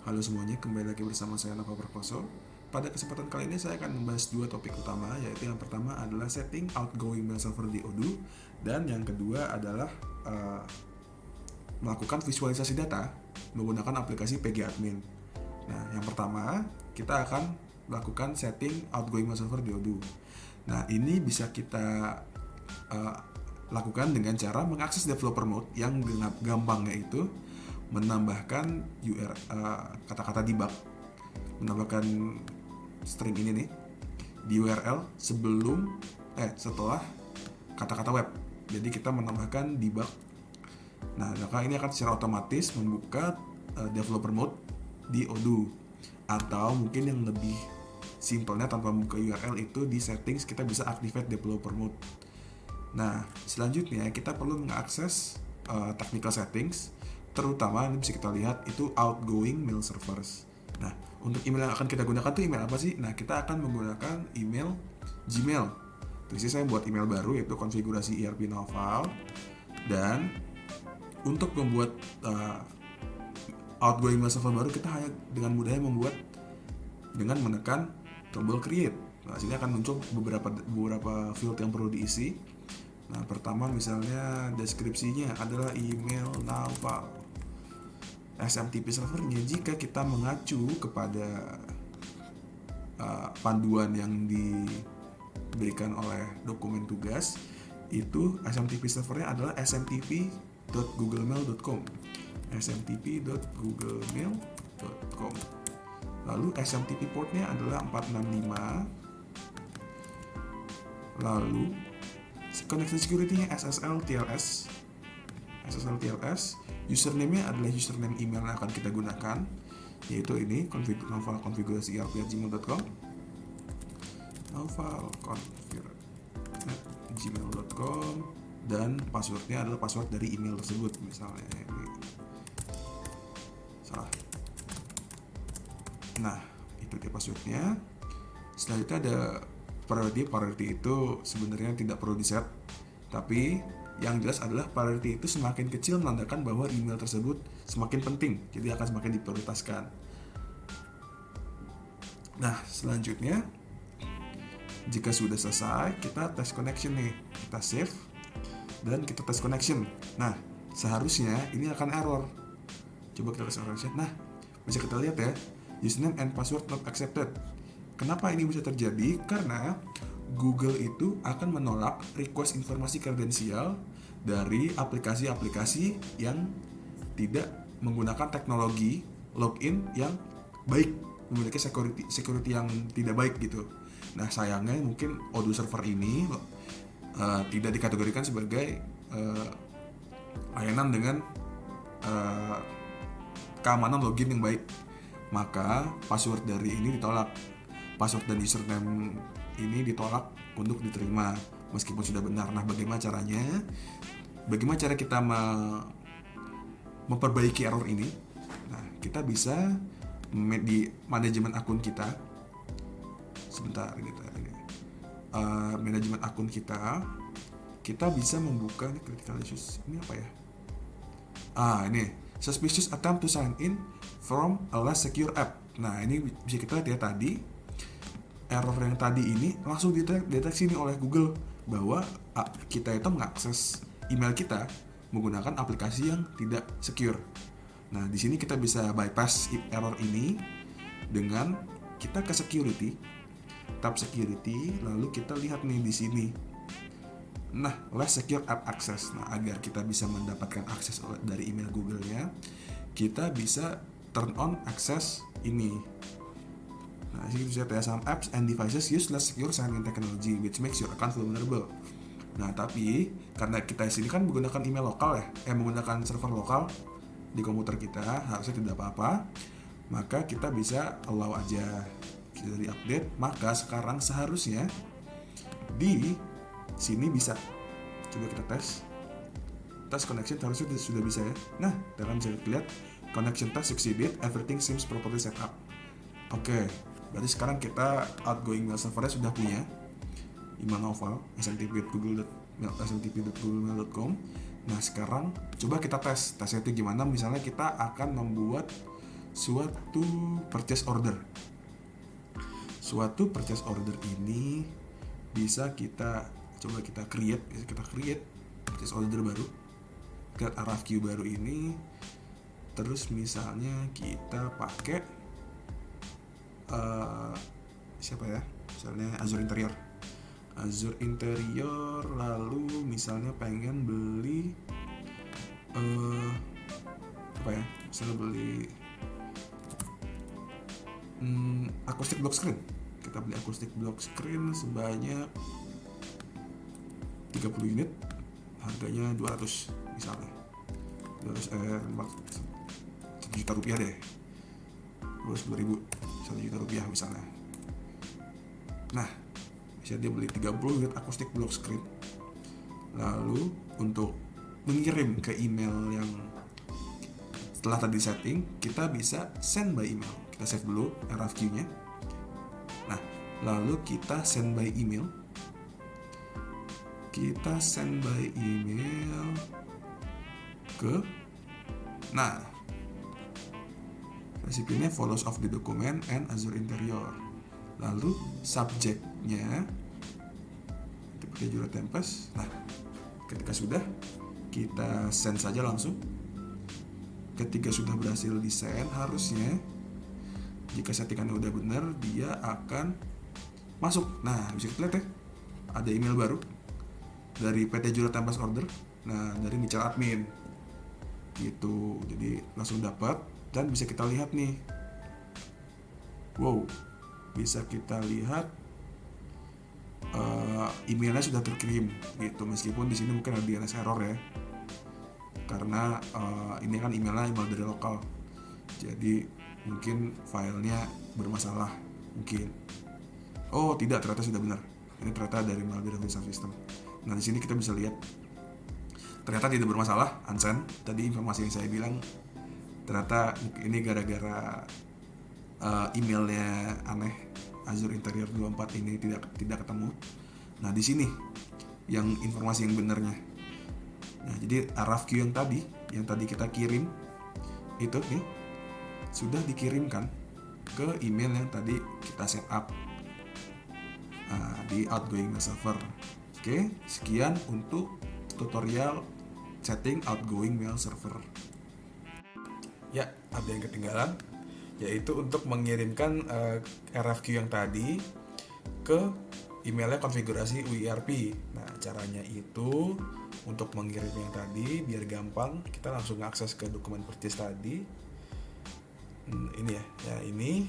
Halo semuanya, kembali lagi bersama saya Nova Prakoso. Pada kesempatan kali ini saya akan membahas dua topik utama, yaitu yang pertama adalah setting outgoing mail server di Odoo, dan yang kedua adalah uh, melakukan visualisasi data menggunakan aplikasi PG Admin. Nah, yang pertama kita akan melakukan setting outgoing mail server di Odoo. Nah, ini bisa kita uh, lakukan dengan cara mengakses developer mode yang gampangnya itu menambahkan kata-kata debug, menambahkan string ini nih di URL setelah kata-kata web. Jadi kita menambahkan debug. Nah, maka ini akan secara otomatis membuka developer mode di Odoo. Atau mungkin yang lebih simpelnya tanpa membuka URL itu di settings kita bisa activate developer mode. Nah, selanjutnya kita perlu mengakses technical settings, terutama ini bisa kita lihat itu outgoing mail servers. Nah, untuk email yang akan kita gunakan tuh email apa sih? Nah, kita akan menggunakan email Gmail. Terus saya buat email baru yaitu konfigurasi ERP Naval, dan untuk membuat outgoing mail server baru kita hanya dengan mudahnya membuat dengan menekan tombol create. Nah, sini akan muncul beberapa field yang perlu diisi. Nah, pertama misalnya deskripsinya adalah email Naval. SMTP servernya jika kita mengacu kepada panduan yang diberikan oleh dokumen tugas, itu SMTP servernya adalah smtp.googlemail.com, smtp.googlemail.com. Lalu SMTP portnya adalah 465. Lalu connection security-nya SSL TLS. Username-nya adalah username email yang akan kita gunakan, yaitu ini novalconfigurasi@gmail.com, novalconfigurasi@gmail.com, dan passwordnya adalah password dari email tersebut. Misalnya ini salah. Nah, itu dia passwordnya. Selanjutnya ada priority itu sebenarnya tidak perlu di set, tapi yang jelas adalah priority itu semakin kecil menandakan bahwa email tersebut semakin penting, jadi akan semakin diprioritaskan. Nah, selanjutnya jika sudah selesai, kita test connection nih, kita save dan kita test connection. Nah, seharusnya ini akan error. Coba kita test connection. Nah, bisa kita lihat ya, username and password not accepted. Kenapa ini bisa terjadi? Karena Google itu akan menolak request informasi kredensial dari aplikasi-aplikasi yang tidak menggunakan teknologi login yang baik, memiliki security yang tidak baik gitu. Nah, sayangnya mungkin Odoo server ini tidak dikategorikan sebagai layanan dengan keamanan login yang baik. Maka password dari ini ditolak. Password dan username ini ditolak untuk diterima meskipun sudah benar. Nah, bagaimana caranya? Bagaimana cara kita memperbaiki error ini? Nah, kita bisa di manajemen akun kita. Sebentar, manajemen akun kita bisa membuka critical issues. Ini apa ya? Ini suspicious attempt to sign in from a less secure app. Nah, ini bisa kita lihat ya, tadi error yang tadi ini langsung dideteksi nih oleh Google bahwa kita itu mengakses email kita menggunakan aplikasi yang tidak secure. Nah, di sini kita bisa bypass error ini dengan kita ke security, tab security, lalu kita lihat nih di sini. Nah, less secure app access. Nah, agar kita bisa mendapatkan akses dari email Google-nya, kita bisa turn on access ini. Nah, ini bisa lihat some apps and devices use less secure sign-in technology which makes your account vulnerable. Nah, tapi karena kita di sini kan menggunakan email lokal ya, menggunakan server lokal di komputer kita, harusnya tidak apa-apa. Maka kita bisa allow aja. Kita di update, maka sekarang seharusnya di sini bisa. Coba kita tes. Test connection harusnya sudah bisa ya. Nah, dalam bisa lihat connection test succeeded, everything seems properly set up. Oke, berarti sekarang kita outgoing mail servernya sudah punya email Naval smtp.googlemail.com. Nah, sekarang coba kita tesnya itu gimana. Misalnya kita akan membuat suatu purchase order. Suatu purchase order ini bisa kita create purchase order baru, create RFQ baru ini. Terus misalnya kita pakai misalnya Azure Interior, lalu misalnya pengen beli misalnya beli acoustic block screen. Kita beli acoustic block screen sebanyak 30 unit, harganya 200 misalnya. 1 juta rupiah deh. 200.000, 1 juta rupiah misalnya. Nah, bisa dia beli 30 unit acoustic block screen. Lalu untuk mengirim ke email yang setelah tadi setting, kita bisa send by email. Kita save dulu RFQ-nya. Nah, lalu kita send by email. Kita send by email ke, nah, resipiennya follows of the document and Azure Interior. Lalu subjeknya seperti Azure Tempest. Nah, ketika sudah, kita send saja langsung. Ketika sudah berhasil di send, harusnya jika settingannya udah benar, dia akan masuk. Nah, bisa kita lihat ya, ada email baru dari PT Azure Tempest Order. Nah, dari Michel Admin gitu. Jadi langsung dapat, dan bisa kita lihat nih. Wow, bisa kita lihat emailnya sudah terkirim gitu, meskipun di sini mungkin ada DNS error ya, karena ini kan email dari lokal, jadi mungkin filenya bermasalah mungkin. Oh tidak, ternyata sudah benar, ini ternyata dari malware system. Nah, di sini kita bisa lihat ternyata tidak bermasalah, unsend. Tadi informasi yang saya bilang, ternyata ini gara-gara emailnya aneh, Azure Interior 24 ini tidak ketemu. Nah, di sini yang informasi yang benarnya. Nah, jadi RFQ yang tadi kita kirim itu nih sudah dikirimkan ke email yang tadi kita set up di outgoing mail server. Oke, sekian untuk tutorial setting outgoing mail server. Ya, ada yang ketinggalan, yaitu untuk mengirimkan RFQ yang tadi ke emailnya konfigurasi UERP. Nah, caranya itu untuk mengirim yang tadi biar gampang, kita langsung akses ke dokumen purchase tadi. Ini ya, ini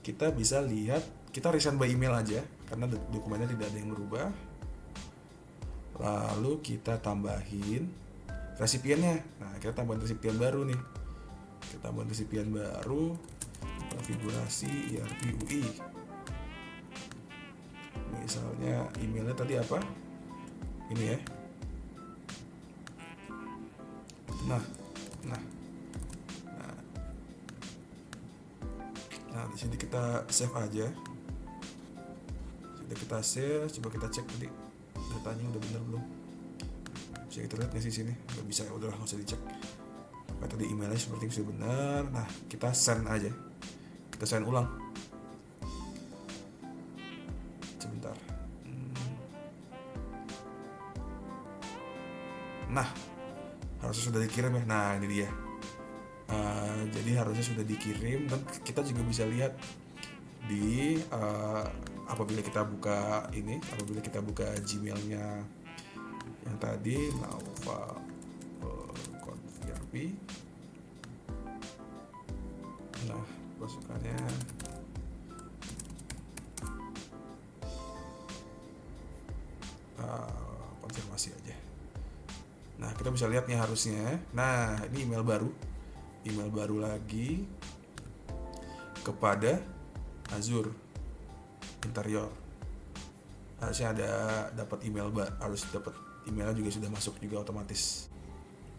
kita bisa lihat, kita resend by email aja karena dokumennya tidak ada yang berubah. Lalu kita tambahin resipiennya. Nah, kita tambahin resipien baru nih. Kita tambahin resipien baru, konfigurasi ERP UI. Misalnya emailnya tadi apa? Ini ya. Nah, di sini kita save aja. Sudah kita save, coba kita cek tadi datanya udah benar belum. Bisa kita lihat nggak sih sini? Nggak bisa, ya udahlah, nggak usah dicek. Tadi emailnya seperti sudah benar. Nah, kita send aja. Kita send ulang. Sebentar. Nah, harusnya sudah dikirim ya. Nah, ini dia. Jadi harusnya sudah dikirim, dan kita juga bisa lihat di apabila kita buka Gmailnya yang tadi Nova Conf.ERP. Nah, pasukannya konfirmasi aja. Nah, kita bisa lihat nih harusnya. Nah, ini email baru lagi kepada Azure Interior. Harusnya dapat emailnya juga sudah masuk juga otomatis.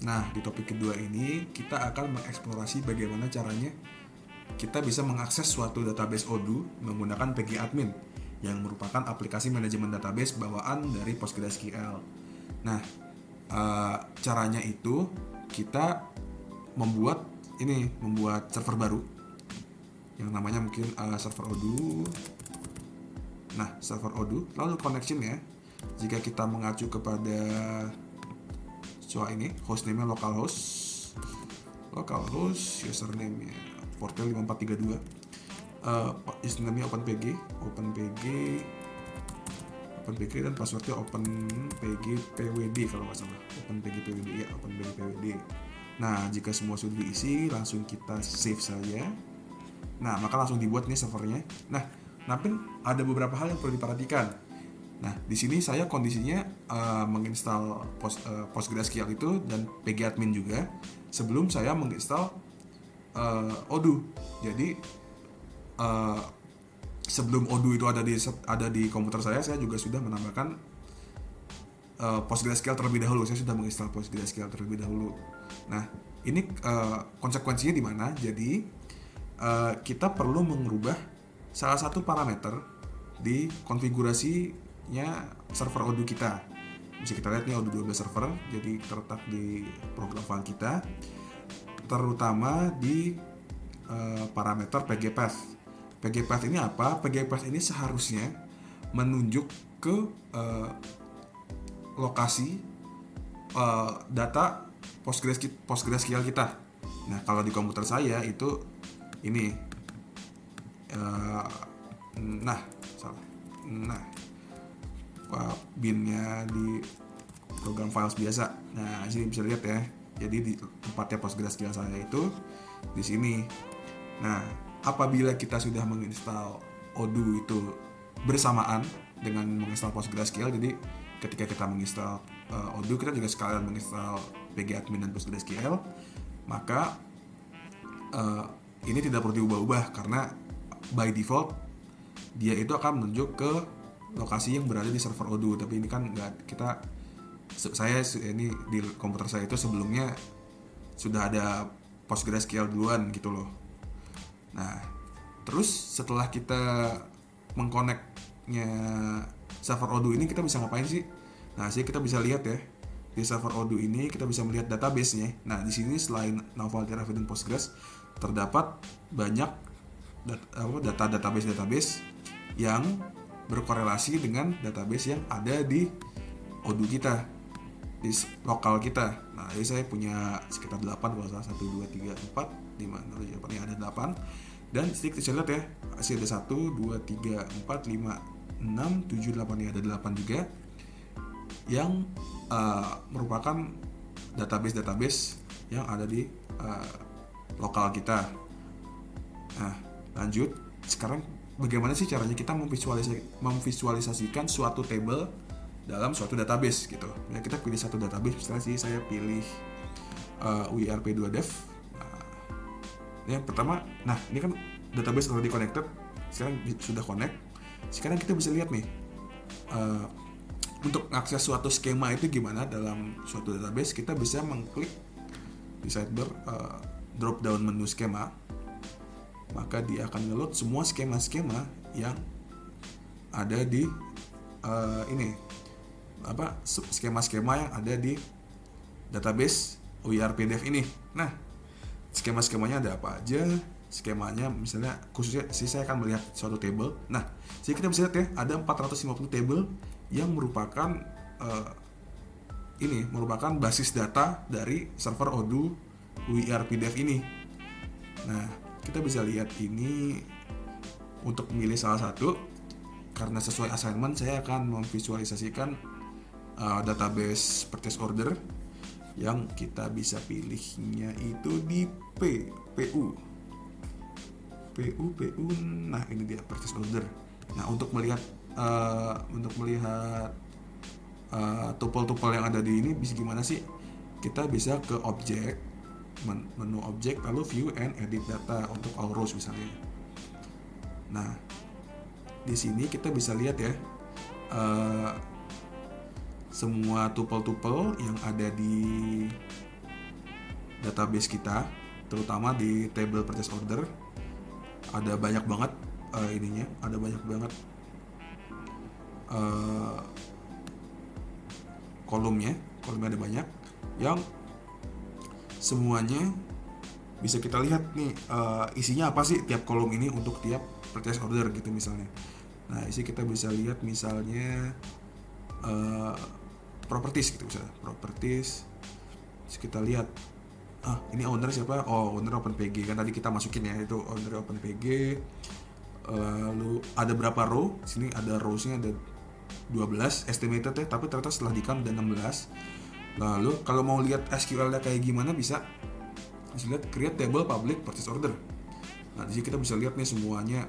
Nah, di topik kedua ini kita akan mengeksplorasi bagaimana caranya kita bisa mengakses suatu database Odoo menggunakan PG-Admin yang merupakan aplikasi manajemen database bawaan dari PostgreSQL. Nah, caranya itu kita membuat ini membuat server baru yang namanya mungkin server Odoo. Nah, server Odoo, lalu connection ya. Jika kita mengacu kepada ini, hostname-nya localhost, username-nya portal 5432, username-nya openpg, dan passwordnya openpgpwd kalau nggak salah, openpgpwd ya, openpgpwd. Nah, jika semua sudah diisi, langsung kita save saja. Nah, maka langsung dibuat nih servernya. Nah, tapi ada beberapa hal yang perlu diperhatikan. Nah, di sini saya kondisinya menginstal PostgreSQL itu dan pgadmin juga sebelum saya menginstal Odoo. Jadi sebelum Odoo itu ada di komputer saya juga sudah menambahkan PostgreSQL terlebih dahulu. Saya sudah menginstal PostgreSQL terlebih dahulu. Nah, ini konsekuensinya di mana? Jadi kita perlu mengubah salah satu parameter di konfigurasinya server Odoo kita. Bisa kita lihat nih Odoo 12 server, jadi terletak di program file kita, terutama di parameter pgpath. Pgpath ini apa? Pgpath ini seharusnya menunjuk ke lokasi data PostgreSQL kita. Nah, kalau di komputer saya itu ini binnya di program files biasa. Nah, sini bisa lihat ya. Jadi di tempatnya PostgreSQL saya itu di sini. Nah, apabila kita sudah menginstal Odoo itu bersamaan dengan menginstal PostgreSQL, jadi ketika kita menginstal Odoo, kita juga sekalian menginstal pgadmin dan PostgreSQL, maka ini tidak perlu diubah-ubah karena by default dia itu akan menunjuk ke lokasi yang berada di server Odoo. Tapi ini kan nggak, ini di komputer saya itu sebelumnya sudah ada PostgreSQL duluan gitu loh. Nah, terus setelah kita mengkoneknya server Odoo ini, kita bisa ngapain sih? Nah, kita bisa lihat ya, di server Odoo ini kita bisa melihat database-nya. Nah, di sini selain Naval, Laravel, dan Postgres, terdapat banyak database yang berkorelasi dengan database yang ada di Odoo kita, di lokal kita. Nah, jadi saya punya sekitar 8 kalau salah, 1, 2, 3, 4, 5, ini ada 8. Dan kita bisa lihat ya, masih ada 1, 2, 3, 4, 5, 6, 7, 8, ini ada 8 juga yang merupakan database yang ada di lokal kita. Nah, lanjut. Sekarang bagaimana sih caranya kita memvisualisasikan suatu table dalam suatu database gitu. Nah, kita pilih satu database, misalnya saya pilih WRP2Dev. Yang pertama, nah ini kan database already connected, sekarang sudah connect. Sekarang kita bisa lihat nih untuk akses suatu skema itu gimana dalam suatu database. Kita bisa mengklik di sidebar drop down menu skema, maka dia akan ngeload semua skema-skema yang ada di skema-skema yang ada di database WRP-Dev ini. Nah, skema-skemanya ada apa aja? Skemanya misalnya khususnya saya akan melihat suatu table. Nah, jadi kita bisa lihat ya, ada 450 table yang merupakan merupakan basis data dari server Odoo WRP-Dev ini. Nah, kita bisa lihat ini untuk memilih salah satu. Karena sesuai assignment, saya akan memvisualisasikan database purchase order yang kita bisa pilihnya itu di PU. Nah, ini dia purchase order. Nah, untuk melihat tuple-tuple yang ada di ini bisa gimana sih? Kita bisa ke objek, menu objek, lalu view and edit data untuk all rows misalnya. Nah, di sini kita bisa lihat ya semua tuple-tuple yang ada di database kita, terutama di table purchase order. Ada banyak banget ada banyak banget kolomnya ada banyak, yang semuanya bisa kita lihat nih isinya apa sih tiap kolom ini untuk tiap purchase order gitu misalnya. Nah isi kita bisa lihat misalnya properties gitu, misalnya properties. Terus kita lihat ini owner siapa, owner OpenPG kan tadi kita masukin ya, itu owner OpenPG. Lalu ada berapa row, sini ada rows-nya ada 12 estimated ya, tapi ternyata setelah di-count ada 16. Lalu kalau mau lihat SQL-nya kayak gimana bisa lihat create table public purchase order. Nah di sini kita bisa lihat nih semuanya,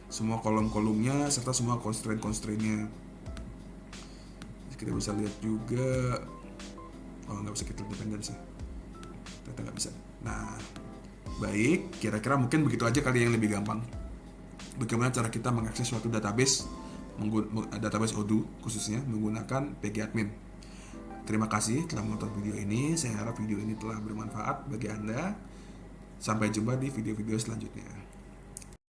semua kolom-kolomnya serta semua constraint-constraintnya. Kita bisa lihat juga, nggak bisa kita dependency, ternyata nggak bisa. Nah baik, kira-kira mungkin begitu aja kali yang lebih gampang. Bagaimana cara kita mengakses suatu database, database Odoo khususnya menggunakan PGAdmin. Terima kasih telah menonton video ini. Saya harap video ini telah bermanfaat bagi Anda. Sampai jumpa di video-video selanjutnya.